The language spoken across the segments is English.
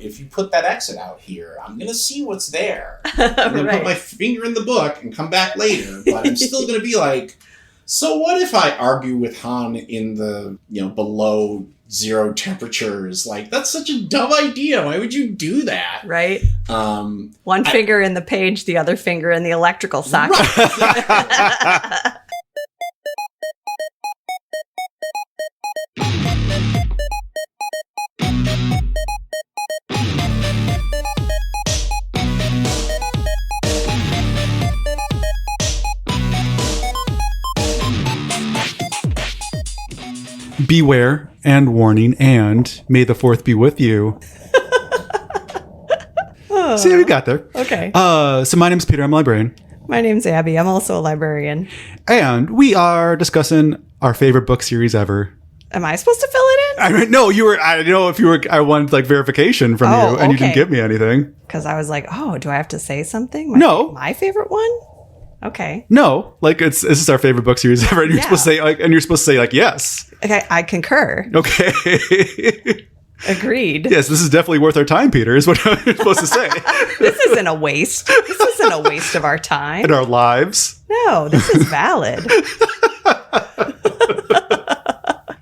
if you put that exit out here, I'm going to see what's there. I'm going to put my finger in the book and come back later, but I'm still going to be like, so what if I argue with Han in the, below zero temperatures? Like, that's such a dumb idea. Why would you do that? Right. One finger in the page, the other finger in the electrical socket. Right. Beware and warning and may the fourth be with you. See, we got there. Okay. So my name's Peter. I'm a librarian. My name's Abby. I'm also a librarian. And we are discussing our favorite book series ever. Am I supposed to fill it in? I mean, no, you were. I don't know if you were. I wanted verification from you, and you didn't give me anything. Because I was like, oh, do I have to say something? No. My favorite one? Okay. No, this is our favorite book series ever, and you're supposed to say yes. Okay, I concur. Okay. Agreed. Yes, this is definitely worth our time, Peter, is what I'm supposed to say. This isn't a waste. This isn't a waste of our time. And our lives. No, this is valid.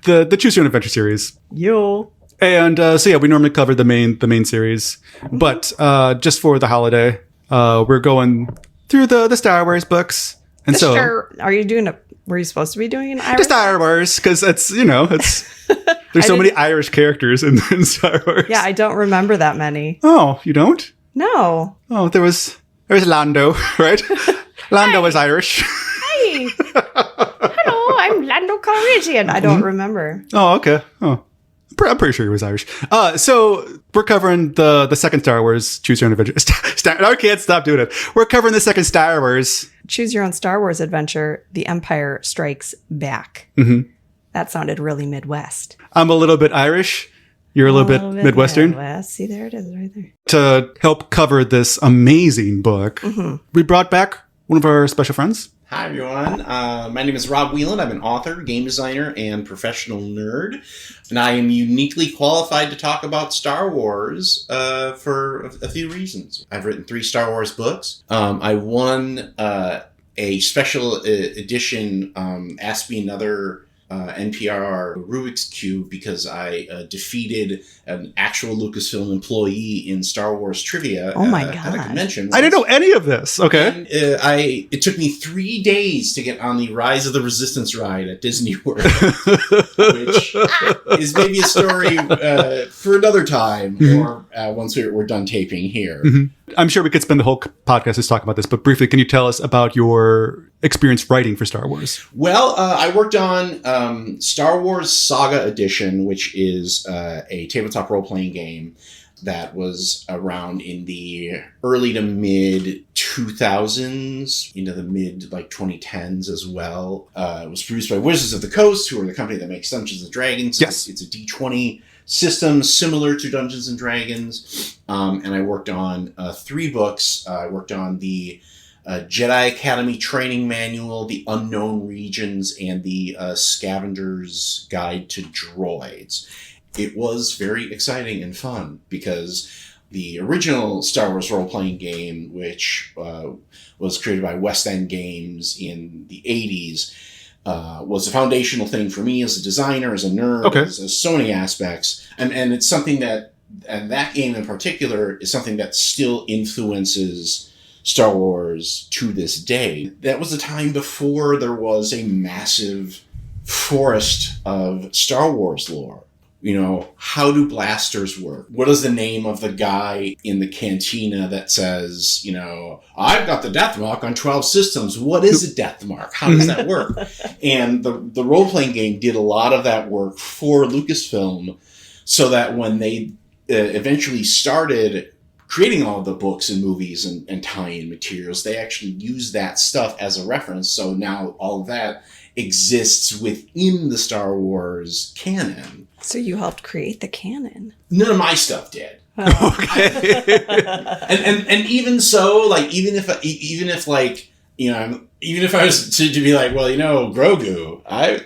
The Choose Your Own Adventure series. Yo. And we normally cover the main series, but just for the holiday, we're going through the Star Wars books. And are you were you supposed to be doing an Irish? The Star Wars, because it's there's so many Irish characters in Star Wars. Yeah, I don't remember that many. Oh, you don't? No. Oh, there was Lando, right? Lando was Irish. Hi. Hello, I'm Lando Calrissian. I don't remember. Oh, okay. Oh. I'm pretty sure he was Irish. So we're covering the second Star Wars Choose Your Own Adventure. I can't stop doing it. We're covering the second Star Wars. Choose Your Own Star Wars Adventure, The Empire Strikes Back. Mm-hmm. That sounded really Midwest. I'm a little bit Irish. You're a little bit Midwestern. Midwest. See, there it is right there. To help cover this amazing book, we brought back one of our special friends. Hi, everyone. My name is Rob Wieland. I'm an author, game designer, and professional nerd. And I am uniquely qualified to talk about Star Wars for a few reasons. I've written 3 Star Wars books. I won a special edition Ask Me Another NPR Rubik's Cube because I defeated an actual Lucasfilm employee in Star Wars trivia at a convention once. I didn't know any of this. Okay. And, it took me 3 days to get on the Rise of the Resistance ride at Disney World, which is maybe a story for another time or once we're done taping here. Mm-hmm. I'm sure we could spend the whole podcast just talking about this, but briefly, can you tell us about your experience writing for Star Wars? Well, I worked on Star Wars Saga Edition, which is a tabletop role-playing game that was around in the early to mid 2000s, into the mid 2010s as well. It was produced by Wizards of the Coast, who are the company that makes Dungeons and Dragons. Yes. It's a D20 system similar to Dungeons and Dragons. And I worked on 3 books. I worked on the Jedi Academy Training Manual, The Unknown Regions, and the Scavenger's Guide to Droids. It was very exciting and fun because the original Star Wars role-playing game, which was created by West End Games in the 80s, was a foundational thing for me as a designer, as a nerd, as so many aspects. And it's something that game in particular is something that still influences Star Wars to this day. That was a time before there was a massive forest of Star Wars lore. How do blasters work? What is the name of the guy in the cantina that says, I've got the death mark on 12 systems. What is a death mark? How does that work? And the role-playing game did a lot of that work for Lucasfilm so that when they eventually started creating all the books and movies and tie-in materials, they actually used that stuff as a reference. So now all of that exists within the Star Wars canon. So you helped create the canon. None of my stuff did. Oh. Okay. and even so, even if even if I was to be like, well, Grogu, I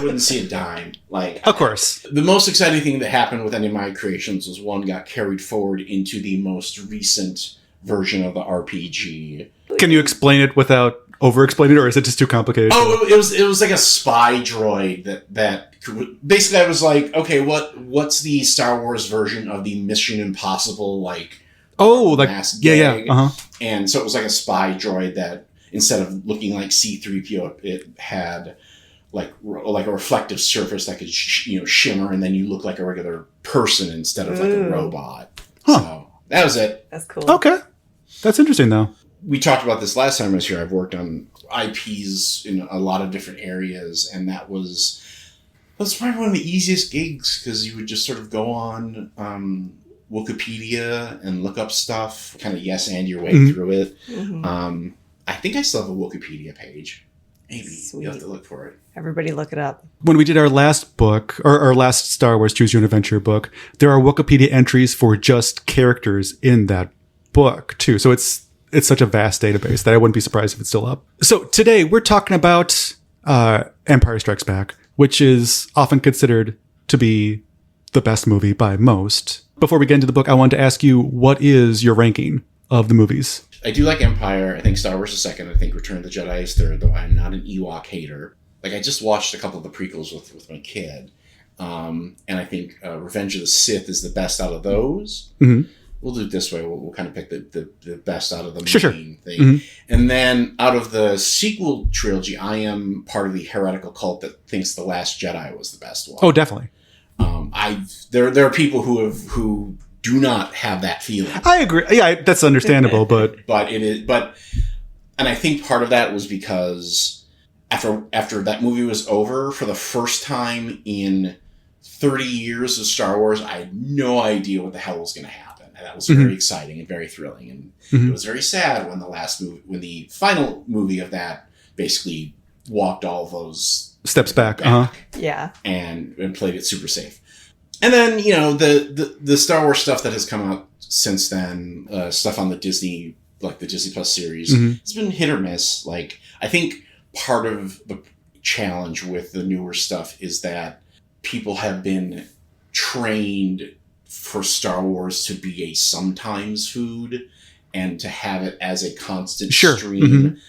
wouldn't see a dime. Like, of course. The most exciting thing that happened with any of my creations was one got carried forward into the most recent version of the RPG. Can you explain it without over-explaining it, or is it just too complicated? Oh, it was like a spy droid that basically I was like, okay, what's the Star Wars version of the Mission Impossible, like, mass gag? And so it was like a spy droid that instead of looking like C-3PO, it had like a reflective surface that could shimmer, and then you look like a regular person instead of like a robot. So that was it. That's cool. Okay, that's interesting though. We talked about this last time I was here. I've worked on IPs in a lot of different areas, and that's probably one of the easiest gigs, because you would just sort of go on Wikipedia and look up stuff, kind of and your way through it. Mm-hmm. I think I still have a Wikipedia page. Maybe. Sweet. You'll have to look for it. Everybody look it up. When we did our last book, or our last Star Wars Choose Your Own Adventure book, there are Wikipedia entries for just characters in that book too. So it's such a vast database that I wouldn't be surprised if it's still up. So today we're talking about Empire Strikes Back, which is often considered to be the best movie by most. Before we get into the book, I wanted to ask you, what is your ranking of the movies? I do like Empire. I think Star Wars is second. I think Return of the Jedi is third, though I'm not an Ewok hater. Like, I just watched a couple of the prequels with my kid. And I think Revenge of the Sith is the best out of those. Mm-hmm. We'll do it this way. We'll kind of pick the best out of the main thing. Mm-hmm. And then out of the sequel trilogy, I am part of the heretical cult that thinks The Last Jedi was the best one. Oh, definitely. There are people who do not have that feeling. I agree. Yeah, that's understandable, but and I think part of that was because after that movie was over, for the first time in 30 years of Star Wars, I had no idea what the hell was going to happen. And that was very exciting and very thrilling. And it was very sad when the final movie of that basically walked all of those steps back. Yeah. And played it super safe. And then, the Star Wars stuff that has come out since then, stuff on the Disney, like the Disney Plus series, it's been hit or miss. Like, I think part of the challenge with the newer stuff is that people have been trained for Star Wars to be a sometimes food, and to have it as a constant stream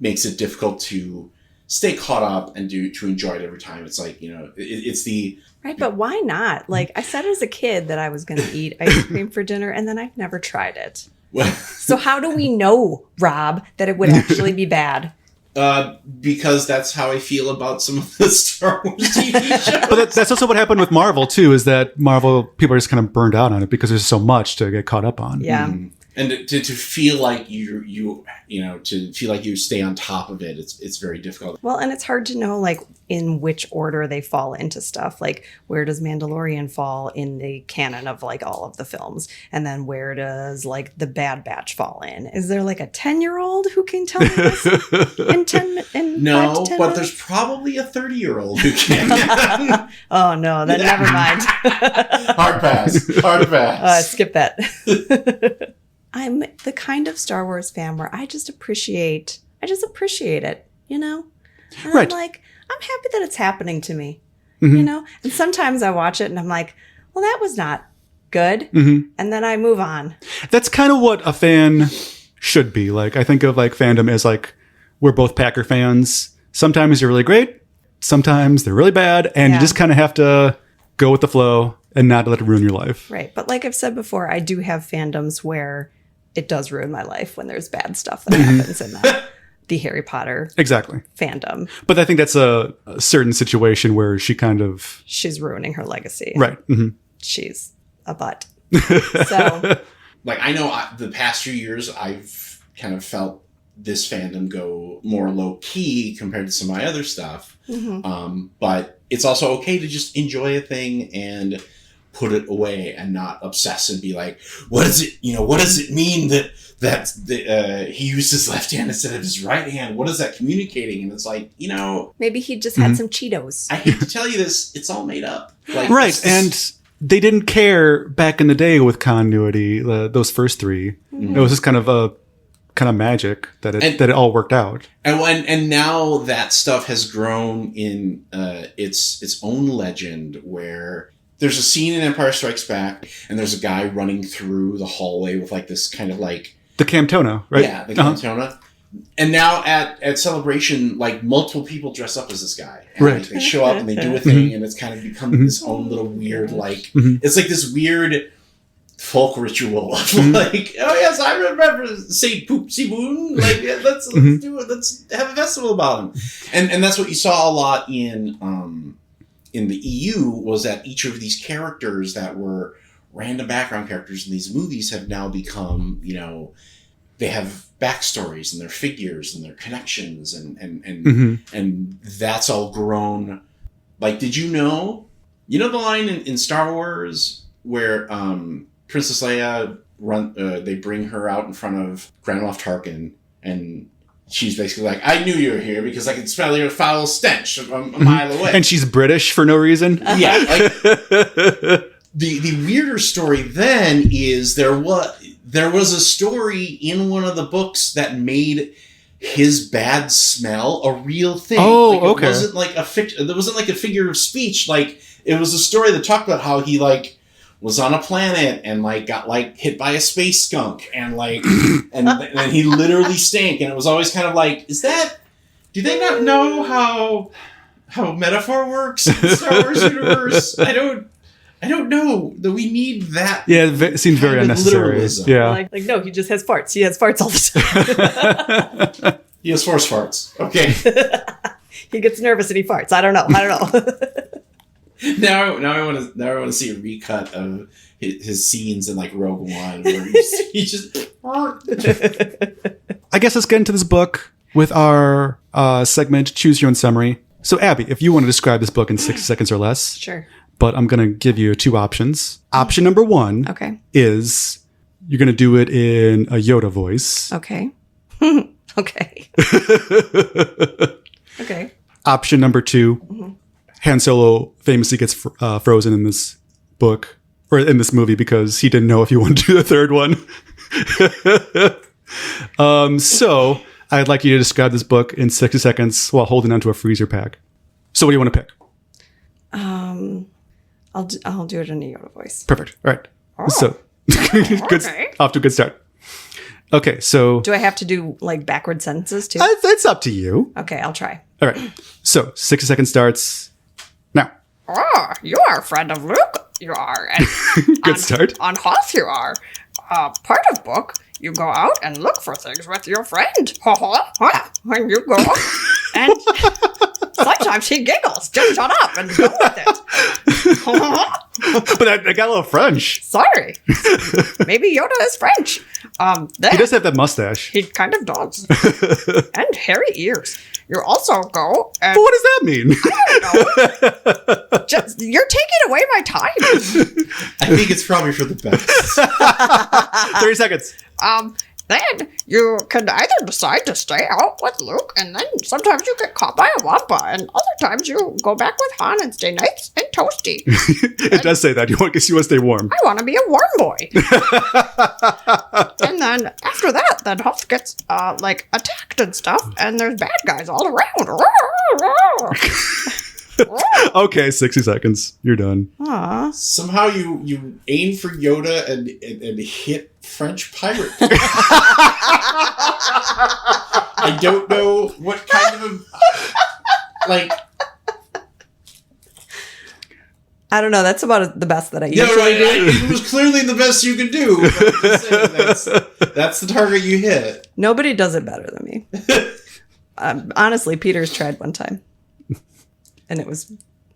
makes it difficult to stay caught up and to enjoy it every time. It's like, it's the... Right, but why not? Like, I said as a kid that I was going to eat ice cream for dinner, and then I've never tried it. So how do we know, Rob, that it would actually be bad? Because that's how I feel about some of the Star Wars TV shows. But that's also what happened with Marvel, too, is that Marvel, people are just kind of burned out on it because there's so much to get caught up on. Yeah. And to feel like to feel like you stay on top of it, it's very difficult. Well, and it's hard to know, like, in which order they fall into stuff. Like, where does Mandalorian fall in the canon of, like, all of the films? And then where does, like, the Bad Batch fall in? Is there, like, a 10-year-old who can tell me this in 5 to 10 but minutes? There's probably a 30-year-old who can. Oh, no, then never mind. Hard pass. Skip that. I'm the kind of Star Wars fan where I just appreciate it, And right. I'm happy that it's happening to me, And sometimes I watch it and I'm like, well, that was not good. And then I move on. That's kind of what a fan should be. Like, I think of like fandom as like, we're both Packer fans. Sometimes they're really great. Sometimes they're really bad. And you just kind of have to go with the flow and not let it ruin your life. Right. But like I've said before, I do have fandoms where it does ruin my life when there's bad stuff that happens in the Harry Potter fandom. But I think that's a certain situation where she's ruining her legacy. Right. She's a butt. So, like, I know the past few years I've kind of felt this fandom go more low key compared to some of my other stuff. But it's also okay to just enjoy a thing and put it away and not obsess and be like, what does it mean that he used his left hand instead of his right hand? What is that communicating? And it's like, maybe he just had some Cheetos. I hate to tell you this, it's all made up. Like, right. And they didn't care back in the day with continuity, those first three. It was just kind of a kind of magic that it all worked out. And now that stuff has grown in its own legend, where there's a scene in Empire Strikes Back, and there's a guy running through the hallway with like this kind of like the Camtona, right? Yeah, the Camtona. And now at Celebration, like multiple people dress up as this guy. And Right. like, they show up and they do a thing, and it's kind of become this own little weird, like it's like this weird folk ritual of like, oh yes, I remember Saint Poopsie Boon. Like let's do it. Let's have a festival about him. And that's what you saw a lot in the EU, was that each of these characters that were random background characters in these movies have now become, they have backstories and their figures and their connections and that's all grown. Like, did you know the line in Star Wars where Princess Leia they bring her out in front of Grand Moff Tarkin, and she's basically like, I knew you were here because I could smell your foul stench a mile away. And she's British for no reason. Yeah. Like, the weirder story then is there was a story in one of the books that made his bad smell a real thing. Oh, like, okay. It wasn't like there wasn't like a figure of speech. Like, it was a story that talked about how he like was on a planet and like got like hit by a space skunk and like and he literally stank, and it was always kind of like, do they not know how metaphor works in the Star Wars universe? I don't know that we need that. Yeah, it seems very unnecessary. Literalism. Yeah. Like, no, he just has farts. He has farts all the time. He has force farts. Okay. He gets nervous and he farts. I don't know. Now I want to see a recut of his scenes in like Rogue One where he just. I guess let's get into this book with our segment, Choose Your Own Summary. So, Abby, if you want to describe this book in 60 seconds or less. Sure. But I'm going to give you two options. Option number one is you're going to do it in a Yoda voice. Okay. Okay. Okay. Option number two, Han Solo famously gets frozen in this book, or in this movie, because he didn't know if he wanted to do the third one. So I'd like you to describe this book in 60 seconds while holding onto a freezer pack. So what do you want to pick? I'll do it in a Yoda voice. Perfect. All right. Oh. So good, off to a good start. Okay, so Do I have to do like backward sentences too? it's up to you. Okay, I'll try. All right. So 60 seconds starts now. Oh, you are a friend of Luke. You are. And Good start. On Hoth, you are. Part of book, you go out and look for things with your friend. When you go, and sometimes he giggles. Just shut up and go with it. But I got a little French. Sorry. Maybe Yoda is French. Then He does have that mustache. he kind of does. And hairy ears. You also go and But what does that mean? you're taking away my time. I think it's probably for the best. 30 seconds. Then you can either decide to stay out with Luke, and then sometimes you get caught by a wampa, and other times you go back with Han and stay nice and toasty. It does say that. You want to stay warm. I want to be a warm boy. And then after that, then Hoth gets like attacked and stuff, and there's bad guys all around. Okay, 60 seconds. You're done. Aw. Somehow you aim for Yoda and hit French pirate. I don't know what kind of like. I don't know. That's about the best that I No, usually do. it was clearly the best you could do. But I'm just saying that's the target you hit. Nobody does it better than me. Honestly, Peter's tried one time, and it was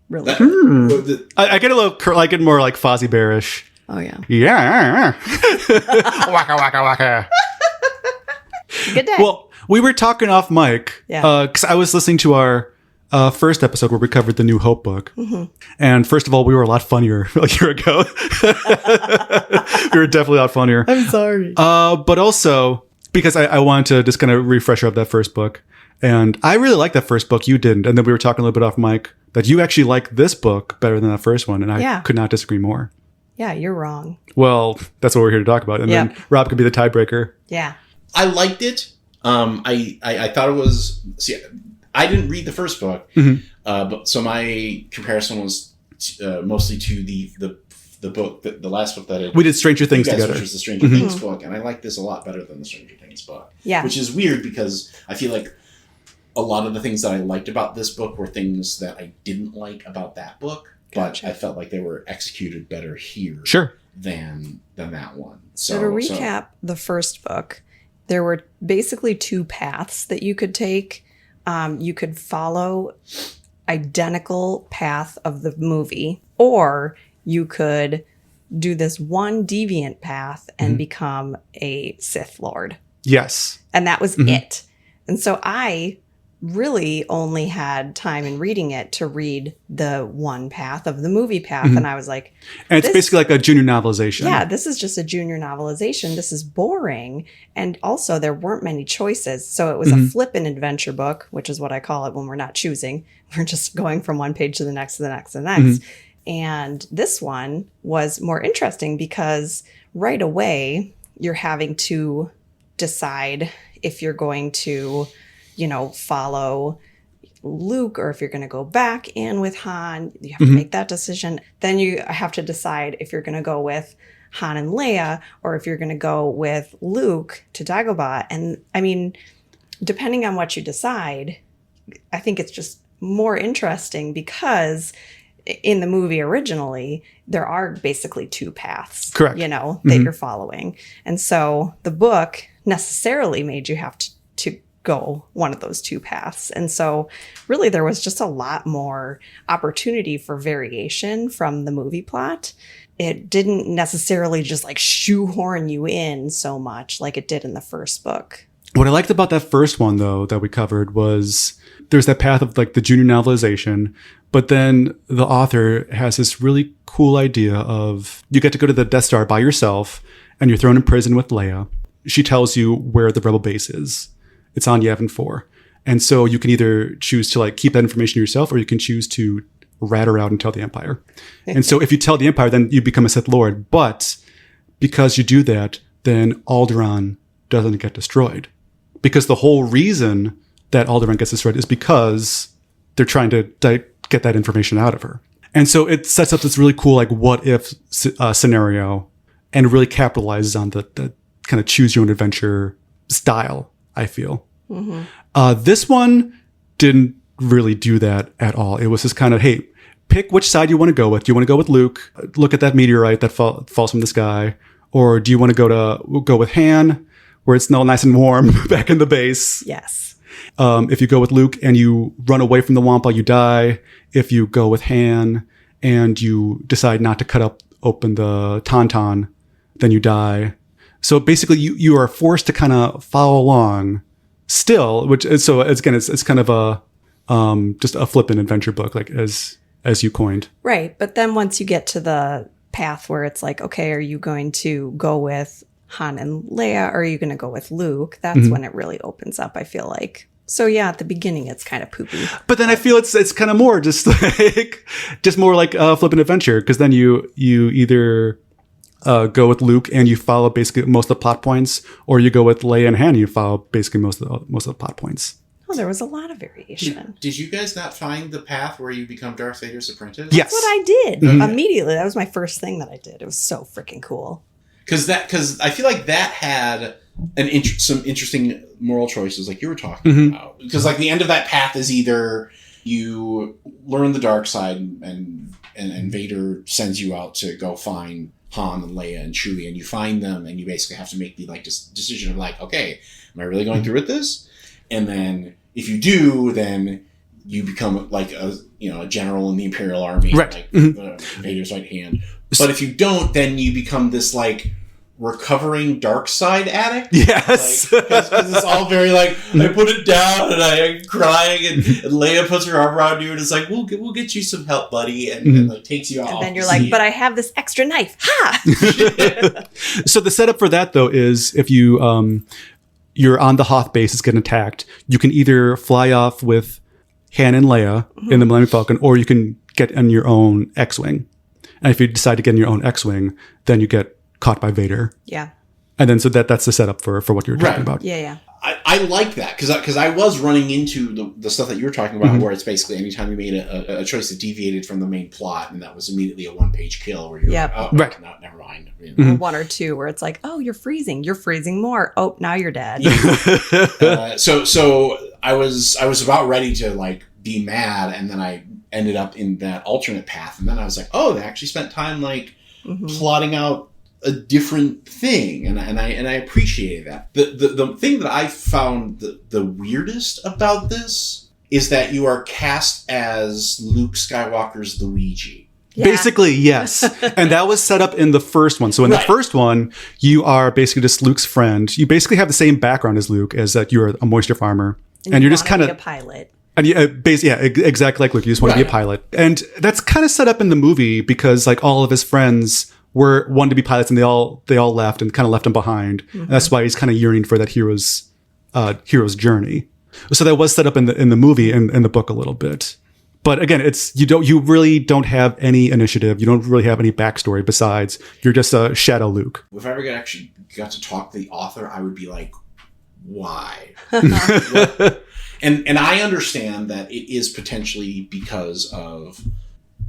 really good. I get a little, I get more like Fozzie Bearish. Oh yeah. Yeah. Waka, waka, waka. Good day. Well, we were talking off mic. Yeah. Because I was listening to our first episode where we covered the New Hope book. Mm-hmm. And first of all, we were a lot funnier a year ago. We were definitely a lot funnier. I'm sorry. But also, because I wanted to just kind of refresh up that first book. And I really liked that first book. You didn't. And then we were talking a little bit off mic that you actually like this book better than that first one. And I could not disagree more. Yeah, you're wrong. Well, that's what we're here to talk about. And then Rob could be the tiebreaker. Yeah. I liked it. I thought it was. See, I didn't read the first book, but so my comparison was mostly to the book, the last book that we did Stranger Things together, which was the Stranger Things book, and I like this a lot better than the Stranger Things book. Yeah, which is weird because I feel like a lot of the things that I liked about this book were things that I didn't like about that book, but I felt like they were executed better here. Sure. Than that one. So to recap the first book, there were basically two paths that you could take. You could follow identical path of the movie, or you could do this one deviant path and become a Sith Lord. Yes. And that was it. And so I really only had time in reading it to read the one path of the movie path. And I was like... And it's basically like a junior novelization. Yeah, this is just a junior novelization. This is boring. And also there weren't many choices. So it was a flippin' adventure book, which is what I call it when we're not choosing. We're just going from one page to the next, to the next, to the next. And this one was more interesting because right away you're having to decide if you're going to, follow Luke or if you're going to go back in with Han. You have to make that decision. Then you have to decide if you're going to go with Han and Leia or if you're going to go with Luke to Dagobah. And I mean, depending on what you decide, I think it's just more interesting because in the movie originally, there are basically two paths, correct, that you're following. And so the book necessarily made you have to go one of those two paths. And so really there was just a lot more opportunity for variation from the movie plot. It didn't necessarily just like shoehorn you in so much like it did in the first book. What I liked about that first one, though, that we covered was there's that path of like the junior novelization, but then the author has this really cool idea of you get to go to the Death Star by yourself and you're thrown in prison with Leia. She tells you where the rebel base is. It's on Yavin 4. And so you can either choose to like keep that information to yourself or you can choose to rat her out and tell the Empire. And so if you tell the Empire, then you become a Sith Lord. But because you do that, then Alderaan doesn't get destroyed. Because the whole reason that Alderaan gets destroyed is because they're trying to get that information out of her. And so it sets up this really cool, like, what if scenario and really capitalizes on the kind of choose your own adventure style, I feel. This one didn't really do that at all. It was just kind of, hey, pick which side you want to go with. Do you want to go with Luke? Look at that meteorite that falls from the sky. Or do you want to go with Han, where it's now nice and warm back in the base? Yes. If you go with Luke and you run away from the Wampa, you die. If you go with Han and you decide not to cut open the Tauntaun, then you die. So basically you are forced to kind of follow along still, which is, so again, it's kind of a, just a flippant adventure book, like as you coined. Right. But then once you get to the path where it's like, okay, are you going to go with Han and Leia, or are you going to go with Luke? That's when it really opens up, I feel like. So yeah, at the beginning, it's kind of poopy. But then I feel it's kind of more just more like a flippant adventure, because then you either go with Luke and you follow basically most of the plot points, or you go with Leia and Han and you follow basically most of the plot points. Oh, there was a lot of variation. Did you guys not find the path where you become Darth Vader's apprentice? Yes. That's what I did immediately. That was my first thing that I did. It was so freaking cool. Because I feel like that had some interesting moral choices, like you were talking about. Because like the end of that path is either you learn the dark side and Vader sends you out to go find Han and Leia and Chewie, and you find them, and you basically have to make the like decision of like, okay, am I really going through with this? And then if you do, then you become like a general in the Imperial Army, right? Like Vader's right hand. But if you don't, then you become this like recovering dark side addict. Yes, because it's all very like I put it down and I'm crying, and Leia puts her arm around you and it's like we'll get you some help, buddy, and like takes you off. And then you're like, but I have this extra knife. Ha! So the setup for that though is if you you're on the Hoth base, it's getting attacked. You can either fly off with Han and Leia in the Millennium Falcon, or you can get in your own X-wing. And if you decide to get in your own X-wing, then you get caught by Vader. Yeah. And then so that's the setup for what you were talking Right. about. Yeah. I like that because I was running into the stuff that you were talking about, where it's basically anytime you made a choice that deviated from the main plot, and that was immediately a 1-page kill where you're Yep. like, oh, Right. no, never mind. You know? Or 1 or 2 where it's like, oh, you're freezing more. Oh, now you're dead. So I was about ready to like be mad, and then I ended up in that alternate path, and then I was like, oh, they actually spent time like plotting out a different thing, and I appreciated that. The thing that I found the weirdest about this is that you are cast as Luke Skywalker's Luigi. Yeah. Basically, yes. And that was set up in the first one. So in the first one, you are basically just Luke's friend. You basically have the same background as Luke, as that you're a moisture farmer. And you're just kind of a pilot. And exactly like Luke. You just want to be a pilot. And that's kind of set up in the movie because like all of his friends wanted to be pilots, and they all left and kind of left him behind. And that's why he's kind of yearning for that hero's journey. So that was set up in the movie and in the book a little bit. But again, you really don't have any initiative. You don't really have any backstory besides you're just a shadow Luke. If I ever actually got to talk to the author, I would be like, why? And I understand that it is potentially because of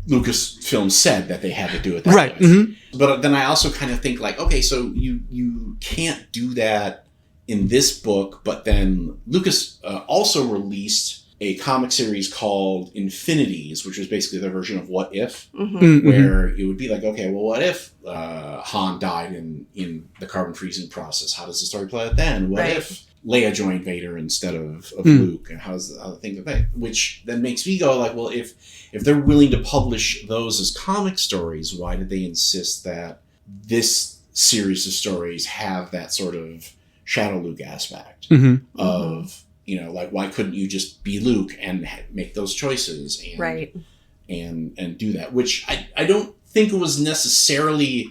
Lucasfilm said that they had to do it that right. way. Mm-hmm. But then I also kind of think like, okay, so you can't do that in this book, but then Lucas also released a comic series called Infinities, which was basically their version of What If, where it would be like, okay, well, what if Han died in the carbon freezing process? How does the story play out then? What if Leia joined Vader instead of Luke, and how the thing of that? Which then makes me go like, well, if they're willing to publish those as comic stories, why did they insist that this series of stories have that sort of Shadow Luke aspect of, you know, like, why couldn't you just be Luke and make those choices and do that? Which I don't think it was necessarily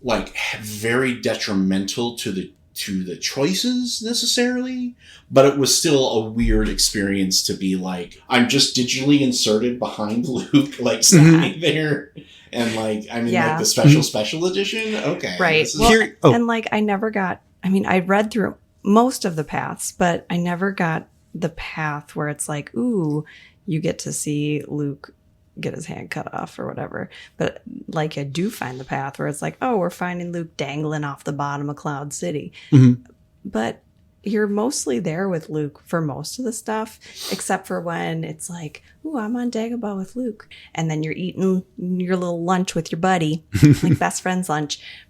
like very detrimental to the choices necessarily, but it was still a weird experience to be like, I'm just digitally inserted behind Luke, like standing there, and like I'm in like the special edition. Okay, right. And like I read through most of the paths, but I never got the path where it's like, ooh, you get to see Luke get his hand cut off or whatever. But like I do find the path where it's like, oh, we're finding Luke dangling off the bottom of Cloud City. But you're mostly there with Luke for most of the stuff, except for when it's like, ooh, I'm on Dagobah with Luke. And then you're eating your little lunch with your buddy, like best friend's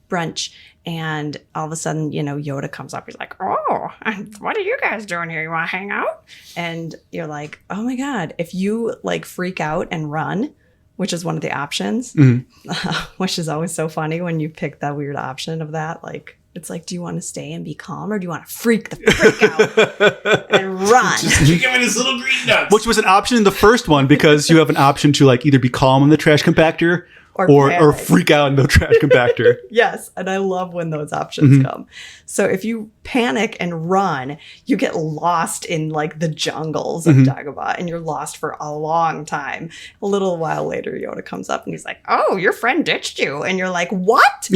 brunch. And all of a sudden, you know, Yoda comes up. He's like, oh, what are you guys doing here? You want to hang out? And you're like, oh my God, if you like freak out and run, which is one of the options, which is always so funny when you pick that weird option of that. Like, it's like, do you want to stay and be calm, or do you want to freak out and run? Just give me this little green nuts. Which was an option in the first one because you have an option to like either be calm in the trash compactor or freak out in the trash compactor. Yes, and I love when those options come. So if you panic and run, you get lost in like the jungles of Dagobah, and you're lost for a long time. A little while later, Yoda comes up and he's like, oh, your friend ditched you. And you're like, what?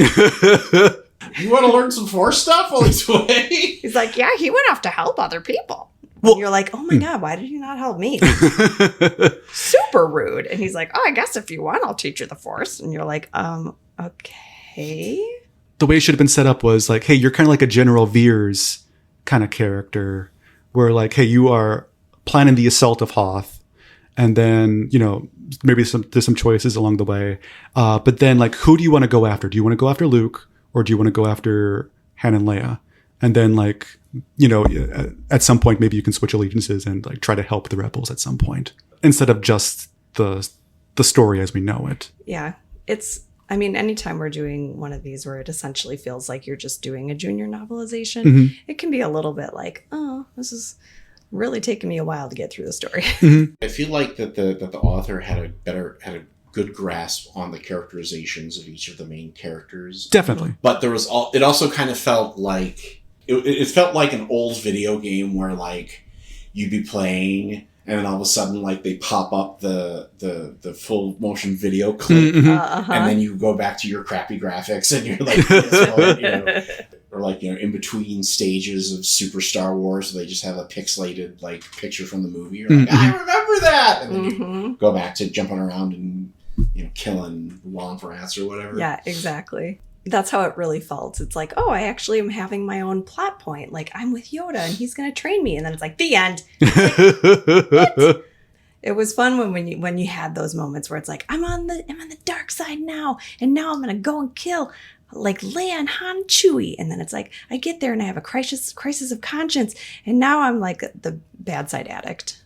You want to learn some Force stuff while he's away? He's like, yeah, he went off to help other people. Well, and you're like, oh my God, why did you not help me? Super rude. And he's like, oh, I guess if you want, I'll teach you the Force. And you're like, okay. The way it should have been set up was like, hey, you're kind of like a General Veers kind of character where like, hey, you are planning the assault of Hoth. And then, you know, maybe there's some choices along the way. But then like, who do you want to go after? Do you want to go after Luke, or do you want to go after Han and Leia? And then like, you know, at some point, maybe you can switch allegiances and like try to help the rebels at some point instead of just the story as we know it. Yeah. I mean, anytime we're doing one of these where it essentially feels like you're just doing a junior novelization, it can be a little bit like, oh, this is really taking me a while to get through the story. I feel like that the author had a good grasp on the characterizations of each of the main characters. Definitely. But it also kind of felt like it felt like an old video game where like you'd be playing and then all of a sudden like they pop up the full motion video clip and then you go back to your crappy graphics and you're like, you know, or like, in between stages of Super Star Wars, they just have a pixelated like picture from the movie. You're like, I remember that, and then you go back to jumping around and killing Womp-Rats or whatever. Yeah, exactly. That's how it really felt. It's like, oh, I actually am having my own plot point. Like, I'm with Yoda and he's going to train me. And then it's like, the end. What? It was fun when you had those moments where it's like, I'm on the dark side now. And now I'm going to go and kill like Leia and Han and Chewie. And then it's like, I get there and I have a crisis of conscience. And now I'm like the bad side addict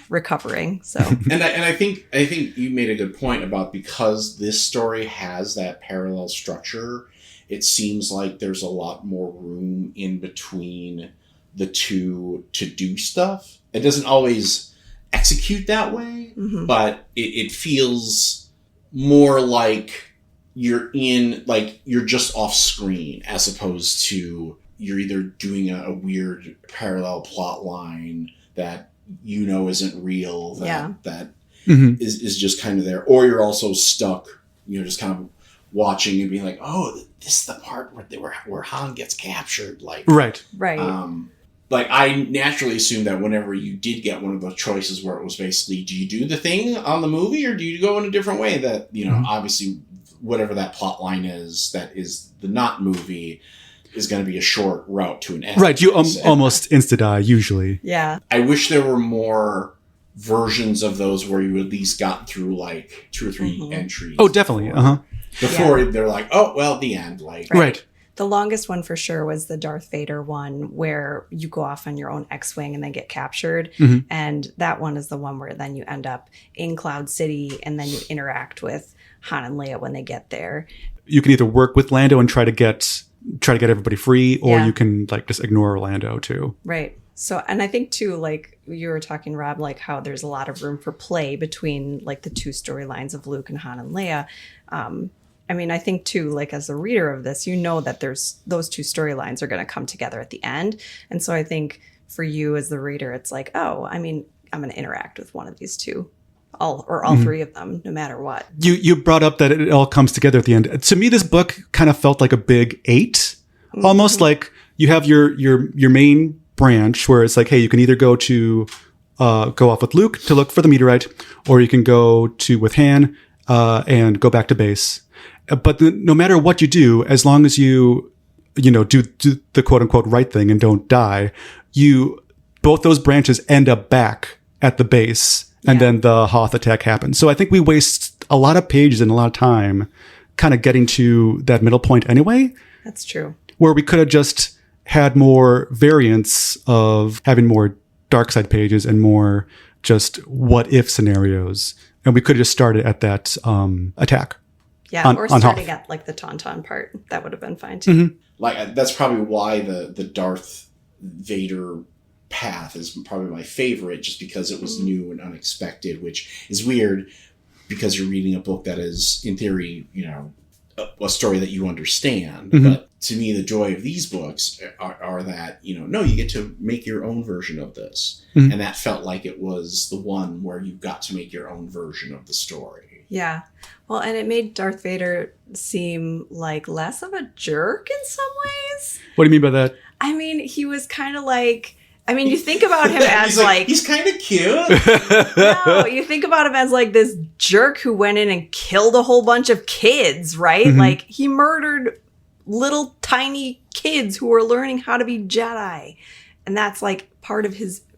recovering. So, and I think you made a good point about, because this story has that parallel structure, it seems like there's a lot more room in between the two to do stuff. It doesn't always execute that way, but it feels more like you're just off screen, as opposed to you're either doing a weird parallel plot line that isn't real, that is just kind of there, or you're also stuck, just kind of watching and being like, oh, this is the part where Han gets captured, like right. Like, I naturally assumed that whenever you did get one of those choices where it was basically, do you do the thing on the movie or do you go in a different way, that, obviously whatever that plot line is, that is the not movie, is going to be a short route to an end. Right. You almost insta-die usually. Yeah. I wish there were more versions of those where you at least got through like 2 or 3 entries. Oh, definitely. Before they're like, oh, well, the end. Like, right. The longest one for sure was the Darth Vader one, where you go off on your own X-Wing and then get captured. And that one is the one where then you end up in Cloud City and then you interact with Han and Leia when they get there. You can either work with Lando and try to get everybody free, or you can like just ignore Lando too. Right. So, and I think too, like you were talking, Rob, like how there's a lot of room for play between like the 2 storylines of Luke and Han and Leia. I mean, I think too, like as a reader of this, that there's those 2 storylines are going to come together at the end. And so I think for you as the reader, it's like, oh, I mean, I'm going to interact with one of these 2, all 3 of them, no matter what. You brought up that it all comes together at the end. To me, this book kind of felt like a big 8, almost like you have your main branch where it's like, hey, you can either go off with Luke to look for the meteorite, or you can go with Han and go back to base. But no matter what you do, as long as you do the quote unquote right thing and don't die, both those branches end up back at the base, and then the Hoth attack happens. So I think we waste a lot of pages and a lot of time kind of getting to that middle point anyway. That's true. Where we could have just had more variants of having more dark side pages and more just what if scenarios. And we could have just started at that attack. Yeah, or starting at like the Tauntaun part. That would have been fine too. Like, that's probably why the Darth Vader path is probably my favorite, just because it was new and unexpected, which is weird because you're reading a book that is, in theory, a story that you understand. But to me, the joy of these books are that, no, you get to make your own version of this. And that felt like it was the one where you got to make your own version of the story. Yeah. Well, and it made Darth Vader seem like less of a jerk in some ways. What do you mean by that? I mean, he was kind of like, you think about him as he's kind of cute. No, you think about him as like this jerk who went in and killed a whole bunch of kids, right? Like, he murdered little tiny kids who were learning how to be Jedi. And that's like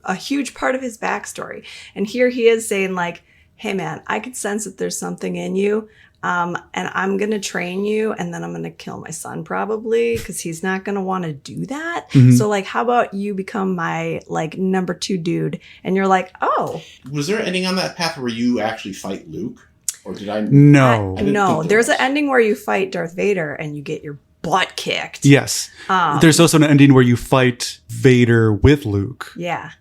a huge part of his backstory. And here he is saying like, hey man, I could sense that there's something in you. And I'm going to train you, and then I'm going to kill my son probably, because he's not going to want to do that. So like, how about you become my like number 2 dude? And you're like, oh. Was there an ending on that path where you actually fight Luke? Or did I? No. No, there's an ending where you fight Darth Vader and you get your butt kicked. Yes. There's also an ending where you fight Vader with Luke. Yeah.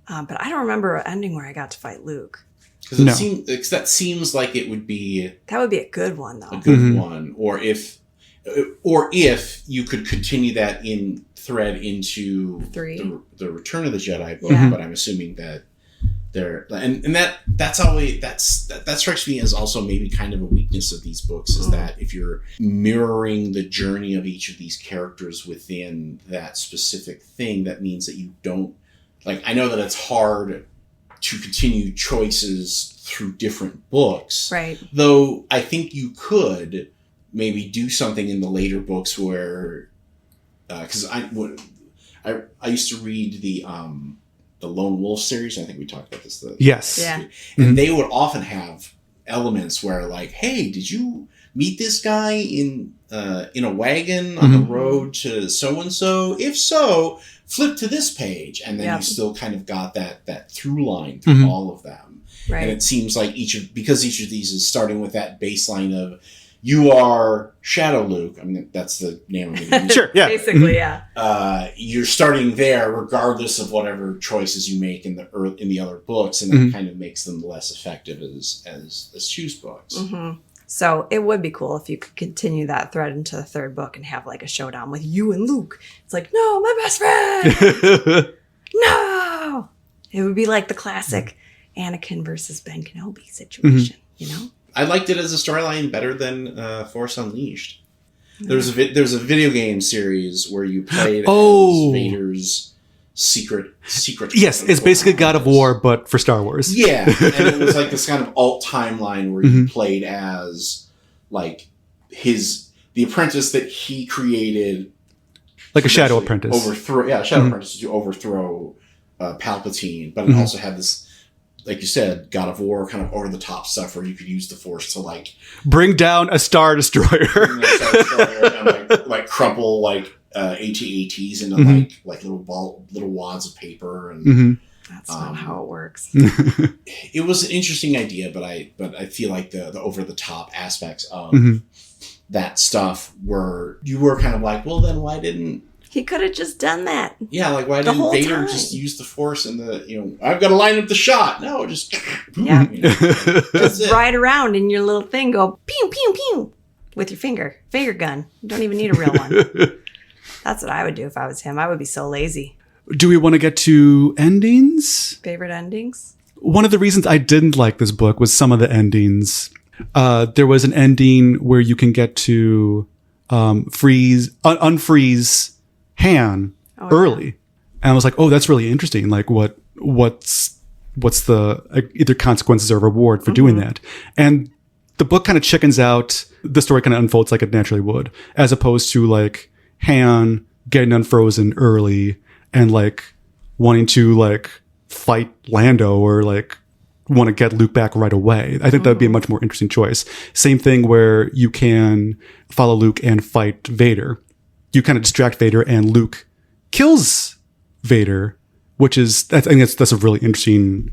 But I don't remember an ending where I got to fight Luke. Because that seems like it would be... That would be a good one, though. A good one. Or if you could continue that thread into the Return of the Jedi book, but I'm assuming that that strikes me as also maybe kind of a weakness of these books, is that if you're mirroring the journey of each of these characters within that specific thing, that means that you don't, like, I know that it's hard to continue choices through different books, Right. though I think you could maybe do something in the later books where, because I used to read the Lone Wolf series. I think we talked about this. Yes. Yeah. And they would often have elements where, like, hey, did you meet this guy in a wagon on the road to so and so? If so, flip to this page, and then you still kind of got that through line through all of them. Right. And it seems like because each of these is starting with that baseline of, you are Shadow Luke. I mean, that's the name of it. Sure. Yeah. Basically, yeah. You're starting there, regardless of whatever choices you make in the other books, and that kind of makes them less effective as choose books. Mm-hmm. So it would be cool if you could continue that thread into the third book and have like a showdown with you and Luke. It's like, no, my best friend. No. It would be like the classic Anakin versus Ben Kenobi situation, you know? I liked it as a storyline better than Force Unleashed. There's a video game series where you played as Vader's secret. Yes, it's basically God of War, but for Star Wars. Yeah, and it was like this kind of alt timeline where you played as like the apprentice that he created, like a Shadow Apprentice. Shadow Apprentice to overthrow Palpatine, but it also had this, like you said, God of War kind of over the top stuff where you could use the Force to like bring down a Star Destroyer, and like crumple like AT-ATs into like little wads of paper, and that's not how it works. It was an interesting idea, but I feel like the over the top aspects of that stuff you were kind of like, well, then why didn't he could have just done that? Yeah, like why didn't Vader just use the Force and I've got to line up the shot? No, just just ride around in your little thing, go pew pew pew with your finger gun. You don't even need a real one. That's what I would do if I was him. I would be so lazy. Do we want to get to endings? Favorite endings? One of the reasons I didn't like this book was some of the endings. There was an ending where you can get to unfreeze Han early. Yeah. And I was like, oh, that's really interesting. Like what's the either consequences or reward for doing that? And the book kind of chickens out. The story kind of unfolds like it naturally would, as opposed to like Han getting unfrozen early and like wanting to like fight Lando or like want to get Luke back right away. I think that'd be a much more interesting choice. Same thing where you can follow Luke and fight Vader. You kind of distract Vader and Luke kills Vader, which is, I think that's a really interesting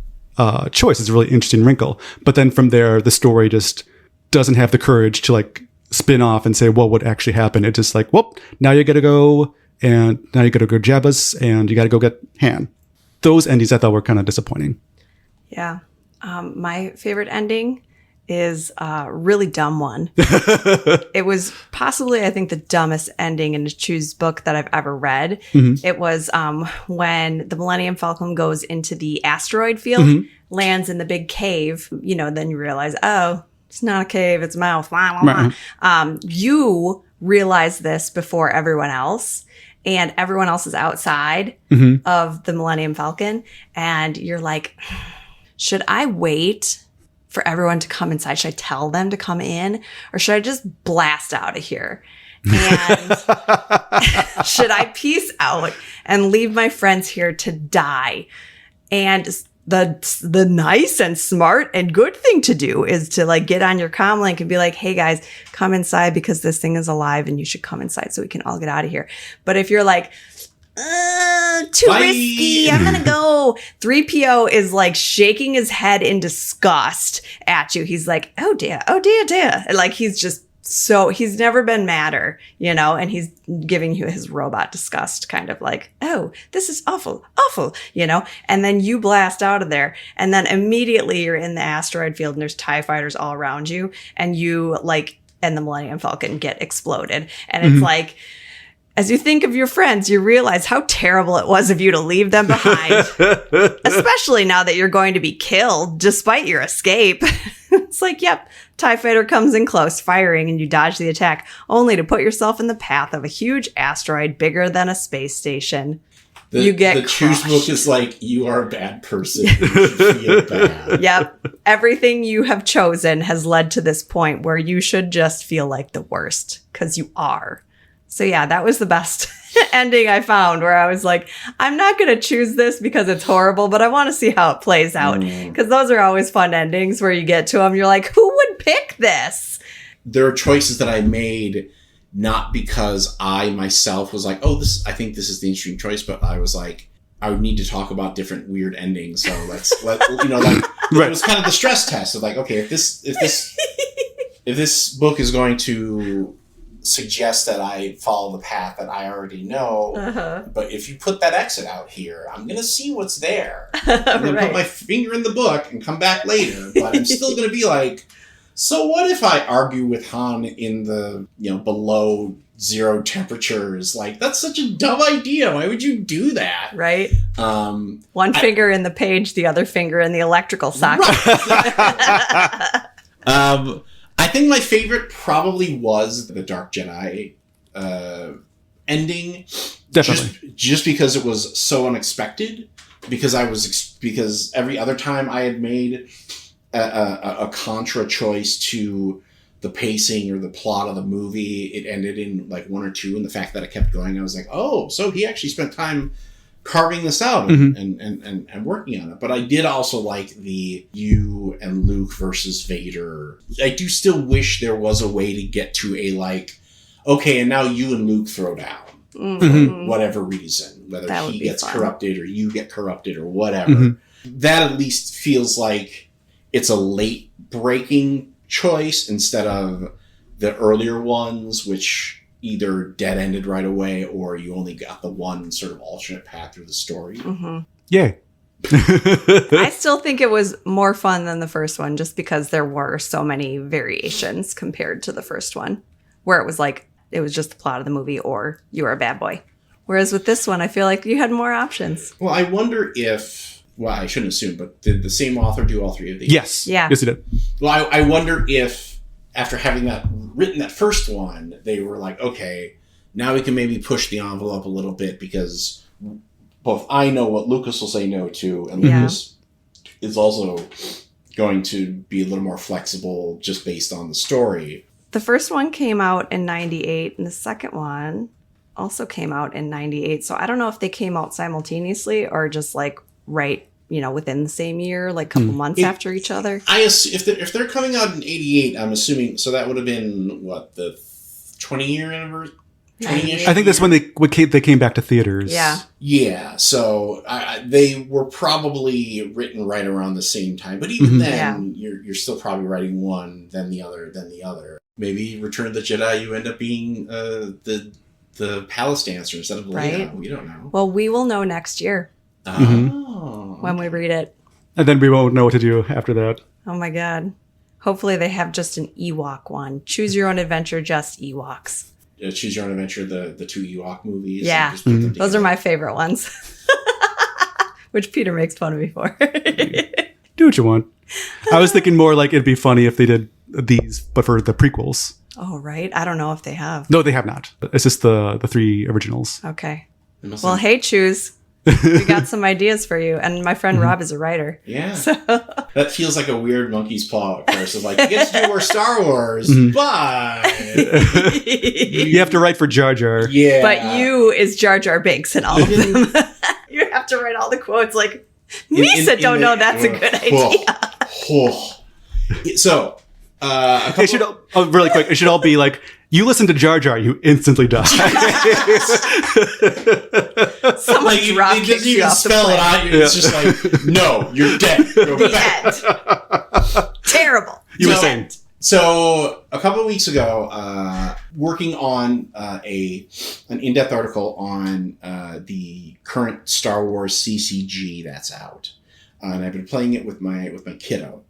choice. It's a really interesting wrinkle. But then from there, the story just doesn't have the courage to like spin off and say, what would actually happen? It's just like, well, now you got to go Jabba's and you got to go get Han. Those endings I thought were kind of disappointing. Yeah. My favorite ending is a really dumb one. It was possibly, I think, the dumbest ending in a Choose book that I've ever read. It was when the Millennium Falcon goes into the asteroid field, lands in the big cave, then you realize, oh, it's not a cave, it's a mouth. Blah, blah, blah. You realize this before everyone else, and everyone else is outside of the Millennium Falcon, and you're like, should I wait for everyone to come inside? Should I tell them to come in, or should I just blast out of here? And should I peace out and leave my friends here to die? And the nice and smart and good thing to do is to like get on your comm link and be like, hey guys, come inside because this thing is alive and you should come inside so we can all get out of here. But if you're like, too Bye. risky, I'm gonna go. 3PO is like shaking his head in disgust at you. He's like, oh dear. Like he's never been madder, and he's giving you his robot disgust, kind of like, oh, this is awful, and then you blast out of there, and then immediately you're in the asteroid field and there's TIE fighters all around you, and you and the Millennium Falcon get exploded, and it's like, As you think of your friends, you realize how terrible it was of you to leave them behind. Especially now that you're going to be killed, despite your escape. It's like, yep, TIE fighter comes in close, firing, and you dodge the attack, only to put yourself in the path of a huge asteroid bigger than a space station. You get the choose crushed. book is like, you are a bad person. You should feel bad. Yep. Everything you have chosen has led to this point where you should just feel like the worst, because you are. So yeah, that was the best ending I found, where I was like, I'm not going to choose this because it's horrible, but I want to see how it plays out. Because those are always fun endings where you get to them. You're like, who would pick this? There are choices that I made not because I myself was like, oh, I think this is the interesting choice, but I was like, I would need to talk about different weird endings. So like it was kind of the stress test of like, okay, if this book is going to suggest that I follow the path that I already know, but if you put that exit out here, I'm going to see what's there. I'm going to put my finger in the book and come back later, but I'm still going to be like, so what if I argue with Han in the, below zero temperatures? Like, that's such a dumb idea. Why would you do that? Right. One finger in the page, the other finger in the electrical socket. Right. I think my favorite probably was the Dark Jedi ending. Definitely. Just because it was so unexpected. Because every other time I had made a contra choice to the pacing or the plot of the movie, it ended in like 1 or 2. And the fact that I kept going, I was like, oh, so he actually spent time carving this out and working on it. But I did also like the you and Luke versus Vader. I do still wish there was a way to get to a like, okay, and now you and Luke throw down. For whatever reason, whether he gets corrupted or you get corrupted or whatever. That at least feels like it's a late breaking choice instead of the earlier ones, which either dead-ended right away or you only got the one sort of alternate path through the story. Yay. I still think it was more fun than the first one just because there were so many variations compared to the first one, where it was like, it was just the plot of the movie or you were a bad boy. Whereas with this one, I feel like you had more options. Well, I wonder if, well, I shouldn't assume, but did the same author do all 3 of these? Yes. Yeah. Yes, he did. Well, I wonder if after having written that first one, they were like, okay, now we can maybe push the envelope a little bit because both I know what Lucas will say no to, and Lucas is also going to be a little more flexible just based on the story. The first one came out in 98 and the second one also came out in 98. So I don't know if they came out simultaneously or just like within the same year, like a couple months after each other. If they're coming out in 88, I'm assuming, so that would have been what, the 20-year anniversary? 20-ish? I think that's when they came back to theaters. Yeah. Yeah, so they were probably written right around the same time. But even then, you're still probably writing one, then the other, then the other. Maybe Return of the Jedi, you end up being the palace dancer instead of Leia. Right. We don't know. Well, we will know next year when we read it. And then we won't know what to do after that. Oh my God. Hopefully they have just an Ewok one. Choose your own adventure, just Ewoks. Choose Your Own Adventure, the 2 Ewok movies. Yeah. Just put them Those are together. my favorite ones. Which Peter makes fun of me for. Do what you want. I was thinking more like it'd be funny if they did these, but for the prequels. Oh, right. I don't know if they have. No, they have not. It's just the 3 originals. Okay. They must Well, have- hey, Choose. We got some ideas for you. And my friend Rob is a writer. Yeah. So That feels like a weird monkey's paw at first. Of like, you get to do more Star Wars, but... You have to write for Jar Jar. Yeah. But you is Jar Jar Binks in all of them. You have to write all the quotes like, Misa don't know that's a good idea. So, a couple It should really quick. It should all be like, you listen to Jar Jar, you instantly die. Someone like, drop it kicks doesn't you even off the spell it plane. out. It's just like, no, you're dead. Go The back. end. Terrible. You were So- saying. So a couple of weeks ago, working on an in-depth article on the current Star Wars CCG that's out, and I've been playing it with my kiddo,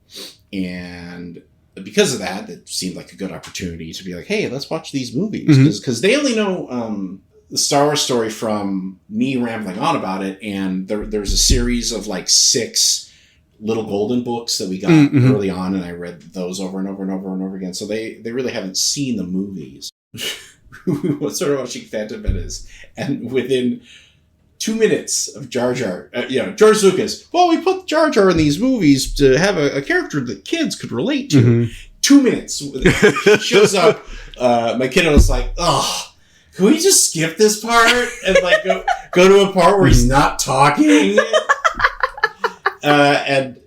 and because of that, it seemed like a good opportunity to be like, hey, let's watch these movies because they only know the Star Wars story from me rambling on about it, and there's a series of like 6 little golden books that we got early on, and I read those over and over and over and over again. So they really haven't seen the movies. We sort of watching Phantom Menace, and within 2 minutes of Jar Jar, George Lucas, well, we put Jar Jar in these movies to have a character that kids could relate to. 2 minutes. He shows up. My kid was like, oh, can we just skip this part and like go to a part where he's not talking? And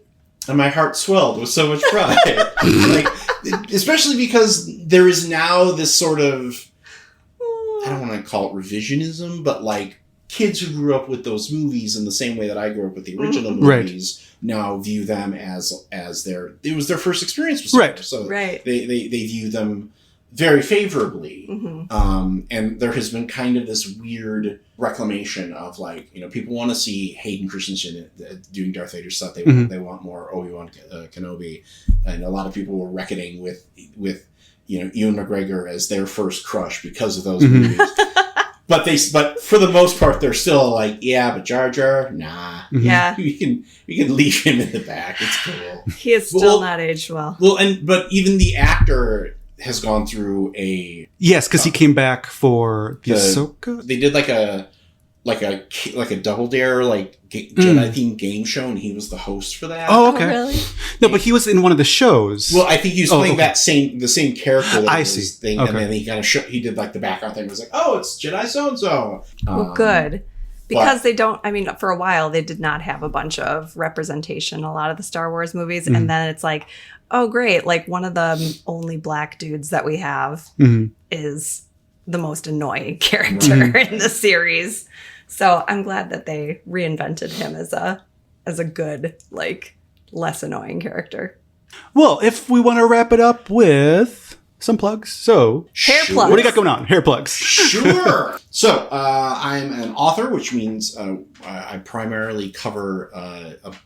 my heart swelled with so much pride. Like, especially because there is now this sort of, I don't want to call it revisionism, but like kids who grew up with those movies in the same way that I grew up with the original movies now view them as it was their first experience with Star Wars. So they view them very favorably. And there has been kind of this weird reclamation of like, people want to see Hayden Christensen doing Darth Vader stuff. They want more Obi-Wan Kenobi. And a lot of people were reckoning with Ewan McGregor as their first crush because of those movies. But for the most part, they're still like, yeah, but Jar Jar, nah. Yeah. We can leave him in the back. It's cool. He is still not aged well. Well, but even the actor has gone through a... Yes, because he came back for the Ahsoka. They did like a Double Dare Jedi themed game show, and he was the host for that. Oh, okay. Oh, really? No, but he was in one of the shows. Well, I think he was playing the same character. That I was see. Thing, Okay. And then he kind of he did like the background thing. It was like, oh, it's Jedi so and so. Well, good. Because they don't, for a while, they did not have a bunch of representation in a lot of the Star Wars movies. And then it's like, oh, great. Like, one of the only black dudes that we have is the most annoying character in the series. So I'm glad that they reinvented him as a good, like, less annoying character. Well, if we want to wrap it up with some plugs. So, Hair plugs. What do you got going on? Hair plugs. Sure. So, I'm an author, which means I primarily cover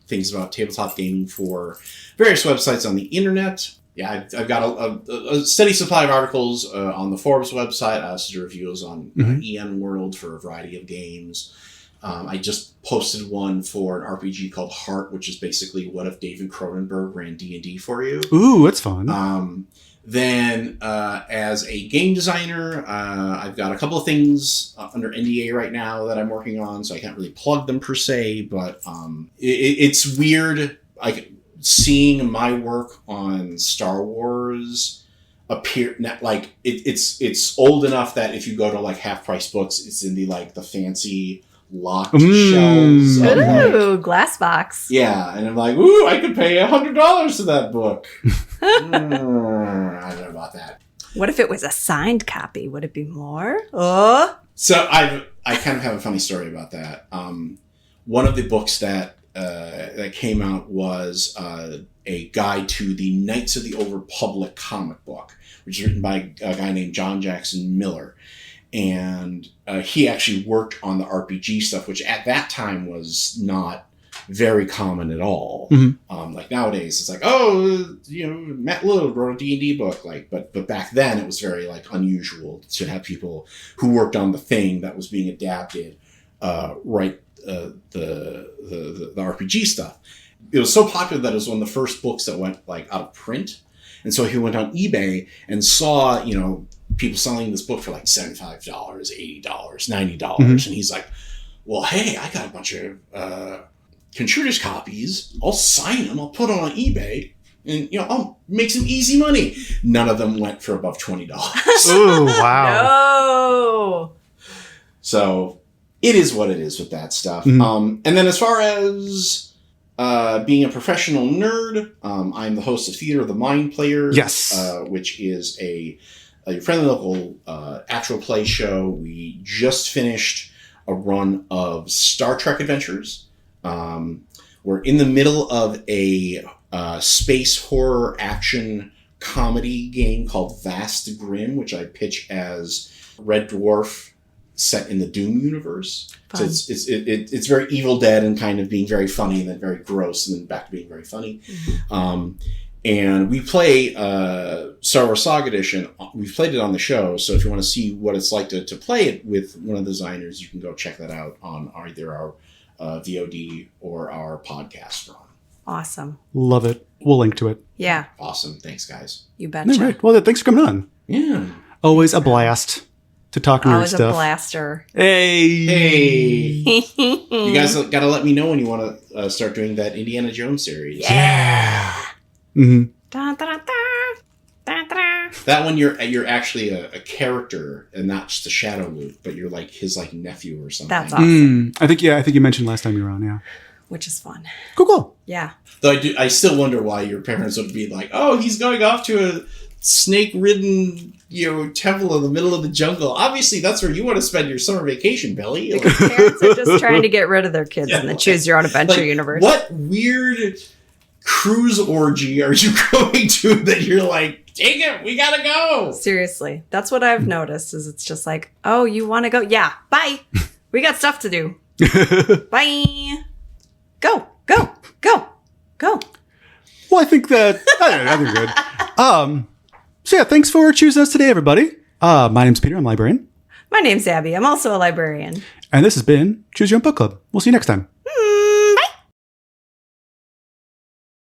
things about tabletop gaming for various websites on the internet. Yeah, I've got a steady supply of articles on the Forbes website. I also do reviews on EN World for a variety of games. I just posted one for an RPG called Heart, which is basically what if David Cronenberg ran D&D for you. Ooh, that's fun. Then, as a game designer, I've got a couple of things under NDA right now that I'm working on, so I can't really plug them per se, but it's weird, like, seeing my work on Star Wars appear, like, it's old enough that if you go to, like, half-price books, it's in the fancy locked shelves. Ooh, glass box. Yeah, and I'm like, ooh, I could pay $100 for that book. I don't know about that. What if it was a signed copy? Would it be more? Oh. So I kind of have a funny story about that. One of the books that came out was a guide to the Knights of the Old Republic comic book, which is written by a guy named John Jackson Miller. And he actually worked on the RPG stuff, which at that time was not very common at all. Like nowadays, it's like, oh, Matt Little wrote a D&D book, but back then it was very unusual to have people who worked on the thing that was being adapted write the RPG stuff. It was so popular that it was one of the first books that went out of print, and so he went on eBay and saw people selling this book for $75, $80, $90, and he's like, well, hey, I got a bunch of contributors copies. I'll sign them. I'll put them on eBay, and I'll make some easy money. None of them went for above $20. Ooh, wow. No. So it is what it is with that stuff. And then as far as being a professional nerd, I'm the host of Theater of the Mind Players. Yes. Which is a friendly local actual play show. We just finished a run of Star Trek Adventures. We're in the middle of a space horror action comedy game called Vast Grim, which I pitch as Red Dwarf set in the Doom universe. Fun. So it's very Evil Dead and kind of being very funny and then very gross and then back to being very funny. And we play Star Wars Saga Edition. We've played it on the show, so if you want to see what it's like to play it with one of the designers, you can go check that out on either our VOD or our podcast run. Awesome. Love it. We'll link to it. Yeah. Awesome. Thanks, guys. You betcha. All right. Well, thanks for coming on. Yeah. Always a blast to talk nerd Always stuff. a blaster. Hey. Hey. You guys got to let me know when you want to start doing that Indiana Jones series. Yeah. Mm-hmm. Da, da, da, da, da. That one, you're actually a character and not just a shadow Luke, but you're like his like nephew or something. That's awesome. I think you mentioned last time you were on. Yeah. Which is fun. Cool. Yeah. Though I still wonder why your parents would be like, oh, he's going off to a snake-ridden, temple in the middle of the jungle. Obviously, that's where you want to spend your summer vacation, Billy. Because parents are just trying to get rid of their kids in the choose your own adventure universe. What weird cruise orgy are you going to that you're like, dang it, we gotta go? Seriously. That's what I've noticed is it's just like, oh, you want to go? Yeah. Bye. We got stuff to do. Bye. Go. Well, I think that I think we're good. So yeah, thanks for choosing us today, everybody. My name's Peter. I'm a librarian. My name's Abby. I'm also a librarian. And this has been Choose Your Own Book Club. We'll see you next time.